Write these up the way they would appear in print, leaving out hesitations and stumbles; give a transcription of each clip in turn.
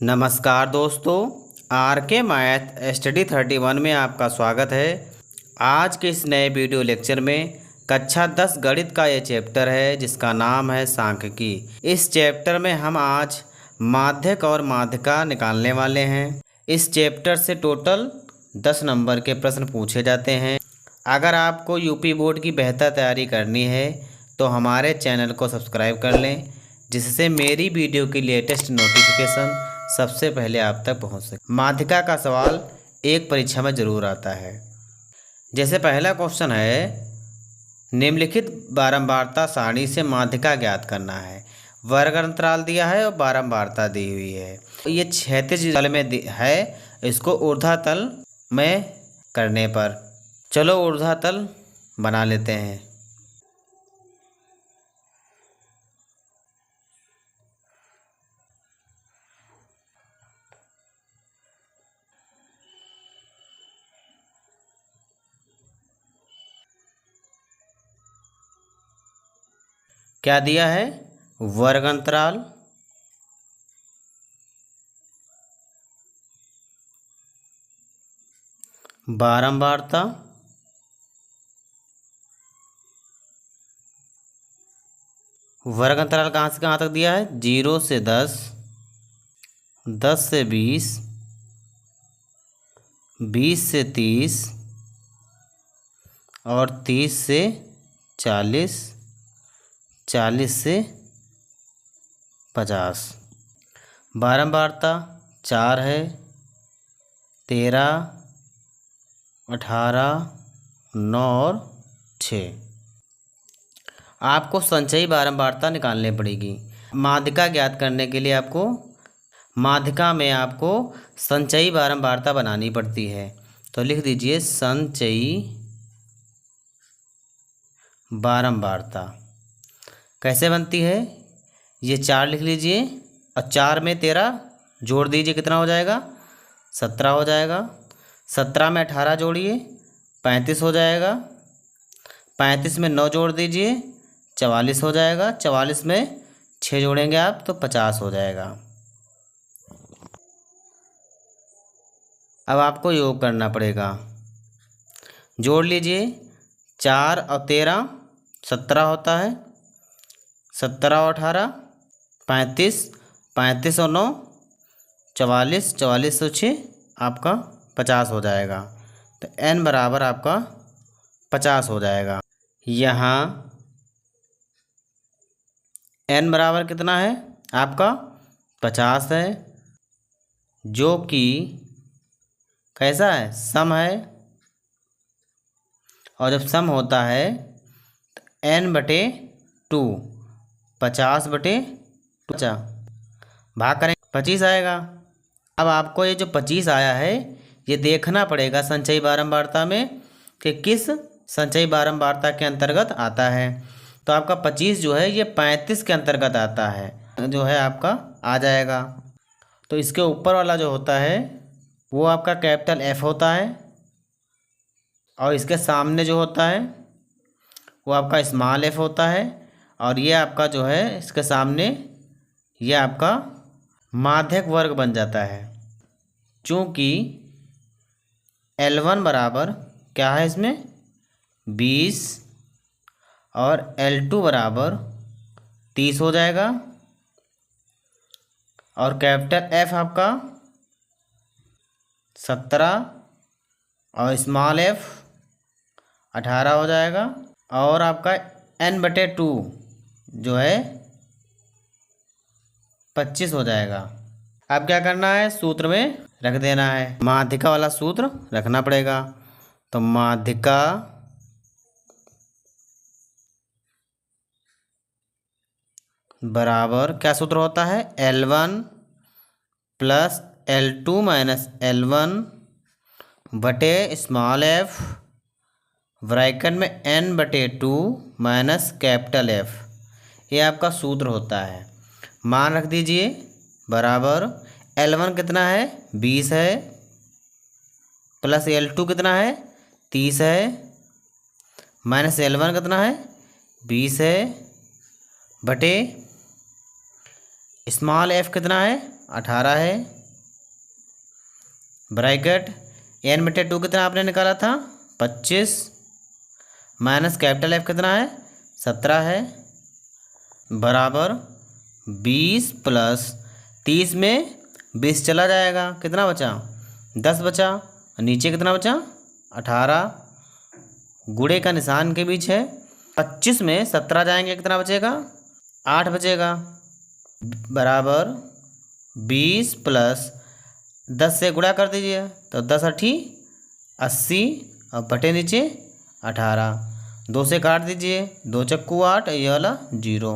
नमस्कार दोस्तों, आर के मैथ स्टडी 31 में आपका स्वागत है। आज के इस नए वीडियो लेक्चर में कक्षा 10 गणित का ये चैप्टर है जिसका नाम है सांख्यिकी। इस चैप्टर में हम आज माध्यक और माध्यिका निकालने वाले हैं। इस चैप्टर से टोटल 10 नंबर के प्रश्न पूछे जाते हैं। अगर आपको यूपी बोर्ड की बेहतर तैयारी करनी है तो हमारे चैनल को सब्सक्राइब कर लें, जिससे मेरी वीडियो की लेटेस्ट नोटिफिकेशन सबसे पहले आप तक पहुंच सके। माध्यिका का सवाल एक परीक्षा में ज़रूर आता है। जैसे पहला क्वेश्चन है, निम्नलिखित बारंबारता सारणी से माध्यिका ज्ञात करना है। वर्ग अंतराल दिया है और बारंबारता दी हुई है। ये क्षैतिज तल में है, इसको ऊर्ध्वातल में करने पर चलो ऊर्ध्वातल बना लेते हैं। क्या दिया है? वर्ग अंतराल बारंबारता वर्ग अंतराल कहाँ से कहाँ तक दिया है? 0 से 10, 10 से 20, 20 से 30 और 30 से 40, 40 से 50। बारंबारता 4 है, 13, 18, 9 और 6। आपको संचयी बारंबारता निकालनी पड़ेगी। माध्यिका ज्ञात करने के लिए आपको माध्यिका में आपको संचयी बारंबारता बनानी पड़ती है। तो लिख दीजिए संचयी बारंबारता। कैसे बनती है? ये 4 लिख लीजिए और 4 में 13 जोड़ दीजिए, कितना हो जाएगा? 17 हो जाएगा। 17 में 18 जोड़िए, 35 हो जाएगा। 35 में 9 जोड़ दीजिए, 44 हो जाएगा। 44 में 6 जोड़ेंगे आप तो 50 हो जाएगा। अब आपको योग करना पड़ेगा। जोड़ लीजिए, 4 और 13 17 होता है, 17 और 18 35, 35 और 9 44, 44 और 6 आपका 50 हो जाएगा। तो n बराबर आपका 50 हो जाएगा। यहाँ n बराबर कितना है? आपका 50 है, जो कि कैसा है? सम है। और जब सम होता है तो n/2 50/2 भाग करें 25 आएगा। अब आपको ये जो 25 आया है ये देखना पड़ेगा संचयी बारंबारता में कि किस संचयी बारंबारता के अंतर्गत आता है। तो आपका 25 जो है ये 35 के अंतर्गत आता है, जो है आपका आ जाएगा। तो इसके ऊपर वाला जो होता है वो आपका कैपिटल F होता है और इसके सामने जो होता है वो आपका स्मॉल f होता है। और ये आपका जो है इसके सामने ये आपका माध्यक वर्ग बन जाता है, चूँकि L1 बराबर क्या है इसमें? 20 और L2 बराबर 30 हो जाएगा। और कैपिटल F आपका 17 और स्मॉल f 18 हो जाएगा। और आपका n/2 जो है 25 हो जाएगा। अब क्या करना है? सूत्र में रख देना है। माध्यिका वाला सूत्र रखना पड़ेगा। तो माध्यिका बराबर क्या सूत्र होता है? L1 plus L2 minus L1 बटे स्मॉल f ब्रैकेट में n/2 माइनस कैपिटल F। ये आपका सूत्र होता है। मान रख दीजिए बराबर L1 कितना है? 20 है, प्लस L2 कितना है? 30 है, माइनस L1 कितना है? 20 है, बटे स्मॉल f कितना है? 18 है। ब्रैकेट n/2 कितना आपने निकाला था 25 माइनस कैपिटल F कितना है 17 है बराबर 20 प्लस 30 में 20 चला जाएगा, कितना बचा 10 बचा। नीचे कितना बचा 18, गुणे का निशान के बीच है। 25 में 17 जाएंगे, कितना बचेगा 8 बचेगा बराबर 20 प्लस 10 से गुणा कर दीजिए तो 10 8 80 और बटे नीचे 18, 2 से काट दीजिए, 2 चक्कू 8, ये वाला 0,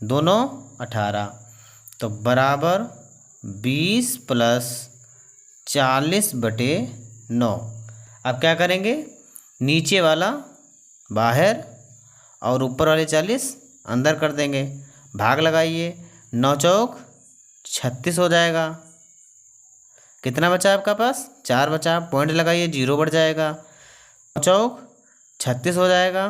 दोनों 18 तो बराबर 20 प्लस 40 बटे 9। अब क्या करेंगे, नीचे वाला बाहर और ऊपर वाले 40 अंदर कर देंगे, भाग लगाइए, 9 चौक 36 हो जाएगा। कितना बचा आपका पास 4 बचा, पॉइंट लगाइए 0 बढ़ जाएगा, 9 चौक 36 हो जाएगा।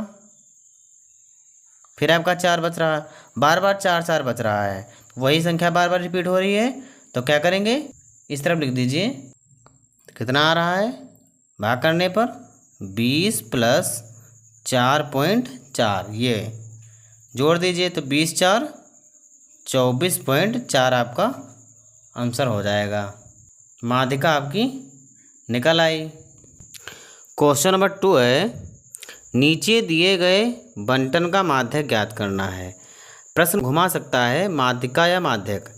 फिर आपका 4 बच रहा है, बार बार 4 4 बच रहा है, वही संख्या बार बार रिपीट हो रही है तो क्या करेंगे इस तरफ लिख दीजिए, कितना आ रहा है भाग करने पर 20 प्लस 4.4, ये जोड़ दीजिए तो 20 4 24.4 आपका आंसर हो जाएगा। माध्यिका आपकी निकल आई। क्वेश्चन नंबर 2 है, नीचे दिए गए बंटन का माध्यक ज्ञात करना है। प्रश्न घुमा सकता है माध्यिका या माध्यक,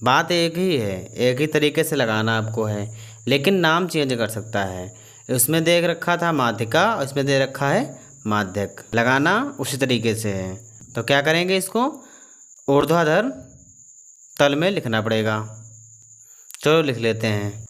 बात एक ही है, एक ही तरीके से लगाना आपको है, लेकिन नाम चेंज कर सकता है। उसमें दे रखा था माध्यिका, इसमें दे रखा है माध्यक, लगाना उसी तरीके से है। तो क्या करेंगे, इसको ऊर्ध्वाधर तल में लिखना पड़ेगा। चलो लिख लेते हैं।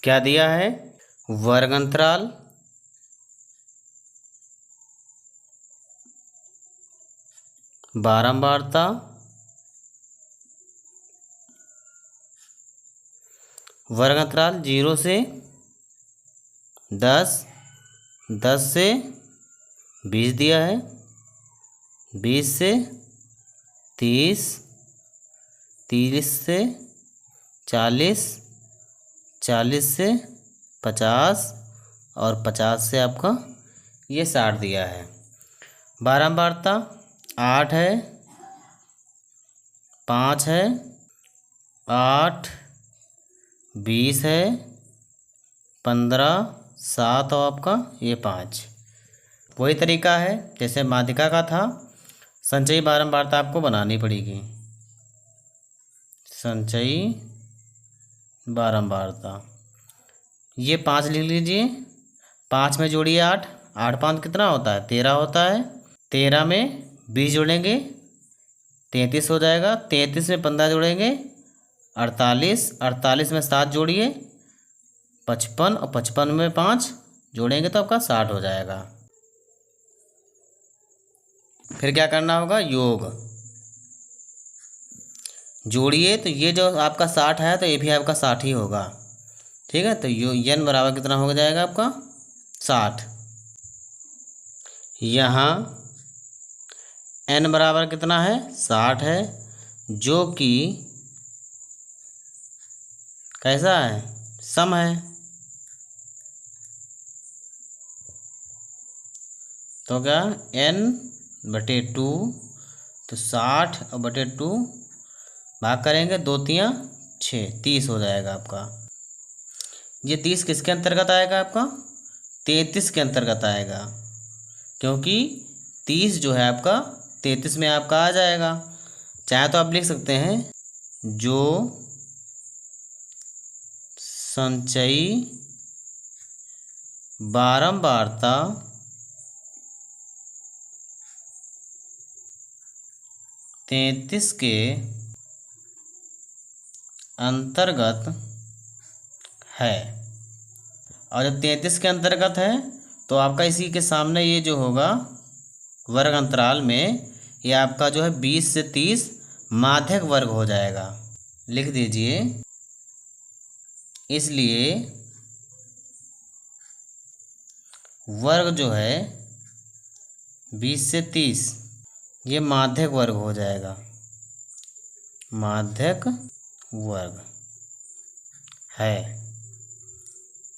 क्या दिया है, वर्ग अंतराल बारंबारता वर्ग अंतराल 0 से 10, 10 से 20 दिया है, 20 से 30, 30 से 40, 40 से 50 और 50 से आपका ये 60 दिया है। बारंबारता 8 है, 5 है, 8 20 है, 15 7 और आपका ये 5। वही तरीका है जैसे माध्यिका का था, संचयी बारंबारता आपको बनानी पड़ेगी। संचयी बारंबारता ये 5 लिख लीजिए, 5 में जोड़िए 8, 8 5 कितना होता है 13 होता है, 13 में 20 जोड़ेंगे 33 हो जाएगा, 33 में 15 जोड़ेंगे 48, 48 में 7 जोड़िए 55 और 55 में 5 जोड़ेंगे तो आपका 60 हो जाएगा। फिर क्या करना होगा, योग जोड़िए तो ये जो आपका 60 है तो ये भी आपका 60 ही होगा, ठीक है। तो n बराबर कितना हो जाएगा आपका 60। यहाँ n बराबर कितना है 60 है, जो कि कैसा है सम है। तो क्या n/2 तो 60 और बटे 2 भाग करेंगे 2 3 6, 30 हो जाएगा आपका। ये 30 किसके अंतर्गत आएगा आपका 33 के अंतर्गत आएगा, क्योंकि 30 जो है आपका 33 में आपका आ जाएगा। चाहे तो आप लिख सकते हैं जो संचयी बारंबारता तैंतीस के अंतर्गत है। और जब 33 के अंतर्गत है तो आपका इसी के सामने ये जो होगा वर्ग अंतराल में ये आपका जो है 20 से 30 माध्यक वर्ग हो जाएगा। लिख दीजिए, इसलिए वर्ग जो है 20 से 30 ये माध्यक वर्ग हो जाएगा। माध्यक वर्ग है।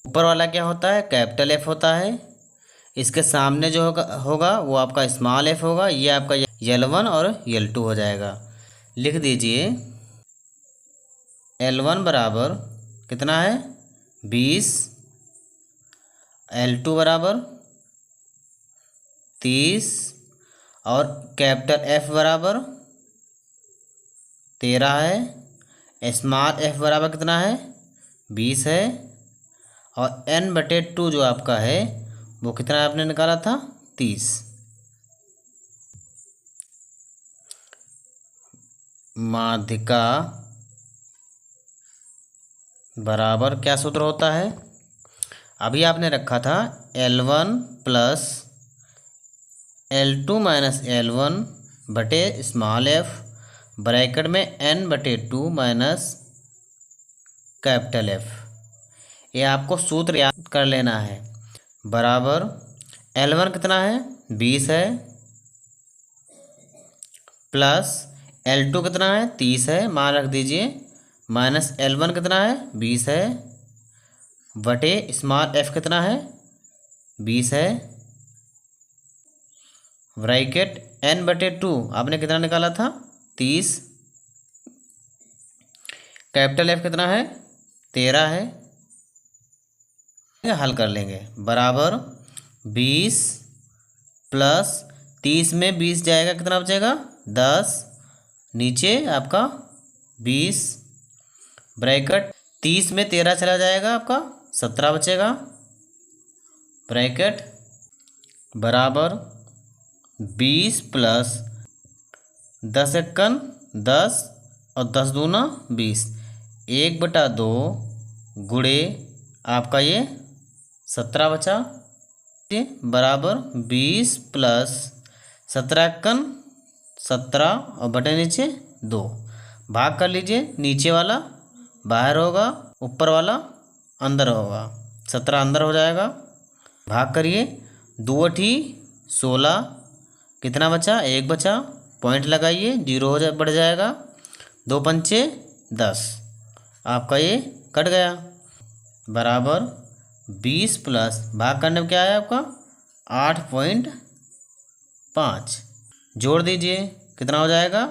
ऊपर वाला क्या होता है? कैपिटल एफ होता है। इसके सामने जो होगा वो आपका स्मॉल एफ होगा। ये आपका L1 और L2 हो जाएगा। लिख दीजिए, L1 बराबर कितना है? 20, L2 बराबर 30 और कैपिटल F बराबर 13 है। स्मॉल f बराबर कितना है? 20 है। और n/2 जो आपका है वो कितना आपने निकाला था? 30। माध्यिका बराबर क्या सूत्र होता है? अभी आपने रखा था L1 plus L2 minus L1 बटे स्मॉल f ब्रैकेट में n/2 माइनस कैपिटल F। ये आपको सूत्र याद कर लेना है। बराबर L1 कितना है? 20 है। प्लस L2 कितना है? 30 है, मान रख दीजिए। माइनस L1 कितना है? 20 है। बटे स्मॉल f कितना है? 20 है। ब्रैकेट n/2 आपने कितना निकाला था? 30। कैपिटल F कितना है? 13 है। हल कर लेंगे। बराबर 20 प्लस 30 में 20 जाएगा, कितना बचेगा? 10। नीचे आपका 20 ब्रैकेट 30 में 13 चला जाएगा, आपका 17 बचेगा। ब्रैकेट बराबर 20 प्लस 10 एकन 10 और 10 दूना 20, 1/2 गुणे आपका ये 17 बचा। बराबर 20 प्लस 17 एकन 17 और बटे नीचे 2, भाग कर लीजिए। नीचे वाला बाहर होगा, ऊपर वाला अंदर होगा। 17 अंदर हो जाएगा। भाग करिए। 2 × 16 कितना बचा? 1 बचा। पॉइंट लगाइए, 0 बढ़ जाएगा। 2 पंचे 10, आपका ये कट गया। बराबर 20 प्लस भाग करने में क्या आया आपका? 8.5। जोड़ दीजिए, कितना हो जाएगा?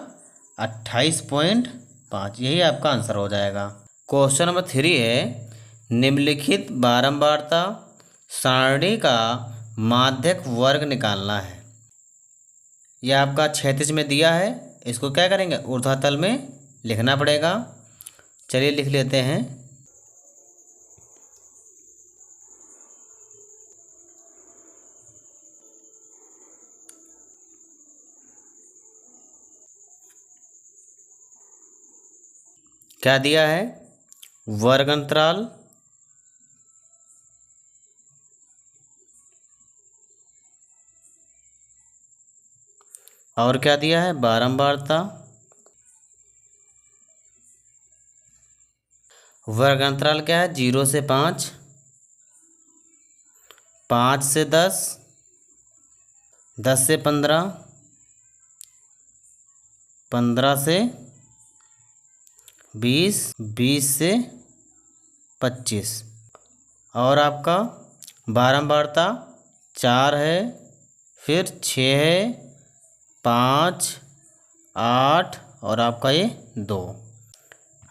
28.5। यही आपका आंसर हो जाएगा। क्वेश्चन नंबर 3 है, निम्नलिखित बारंबारता सारणी का माध्यक वर्ग निकालना है। यह आपका क्षैतिज में दिया है। इसको क्या करेंगे? ऊर्ध्वातल में लिखना पड़ेगा। चलिए लिख लेते हैं। क्या दिया है? वर्ग अंतराल और क्या दिया है? बारंबारता। वर्ग अंतराल क्या है? 0 से 5, 5 से 10, 10 से 15, 15 से 20, 20 से 25। और आपका बारंबारता 4 है, फिर 6 है, 5, 8 और आपका ये 2।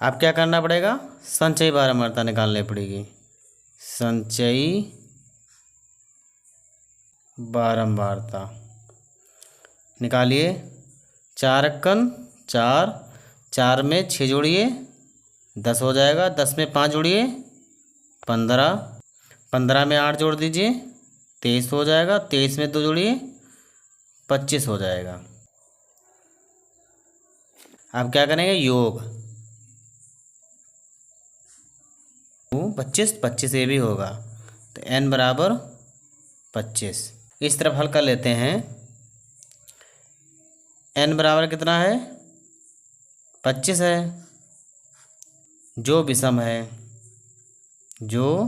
अब क्या करना पड़ेगा? संचयी बारंबारता निकालनी पड़ेगी। संचयी बारंबारता निकालिए। 4 एकन 4, 4 में 6 जोड़िए 10 हो जाएगा। 10 में 5 जोड़िए 15, 15 में 8 जोड़ दीजिए 23 हो जाएगा। 23 में 2 जोड़िए 25 हो जाएगा। अब क्या करेंगे? योग 25, 25 ये भी होगा, तो n बराबर 25। इस तरफ हल कर लेते हैं। n बराबर कितना है? 25 है, जो विषम है, जो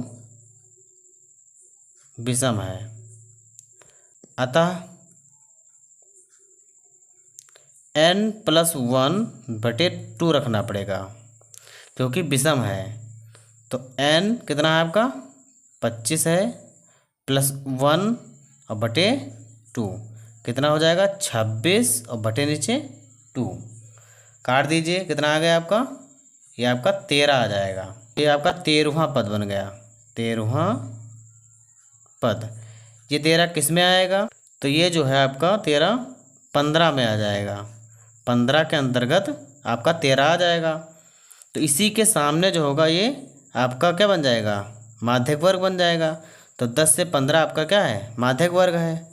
विषम है, अतः n+1/2 रखना पड़ेगा क्योंकि विषम है। तो n कितना है आपका 25 है, +1 और बटे 2 कितना हो जाएगा 26 और बटे नीचे 2 काट दीजिए। कितना आ गया आपका, ये आपका 13 आ जाएगा। ये आपका 13वां पद बन गया, 13वां पद। ये 13 किस में आएगा, तो ये जो है आपका 13 15 में आ जाएगा। 15 के अंतर्गत आपका 13 आ जाएगा। तो इसी के सामने जो होगा ये आपका क्या बन जाएगा, माध्यक वर्ग बन जाएगा। तो 10 से 15 आपका क्या है, माध्यक वर्ग है।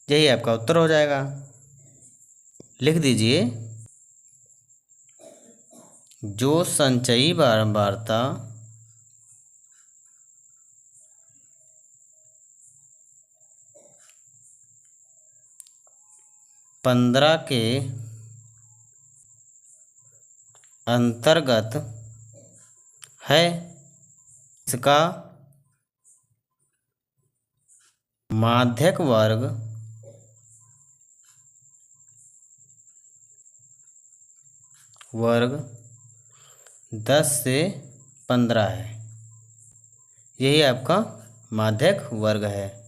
यही आपका उत्तर हो जाएगा। लिख दीजिए, जो संचयी बारंबारता पंद्रह के अंतर्गत है, इसका माध्यक वर्ग 10 से 15 है। यही आपका माध्यक वर्ग है।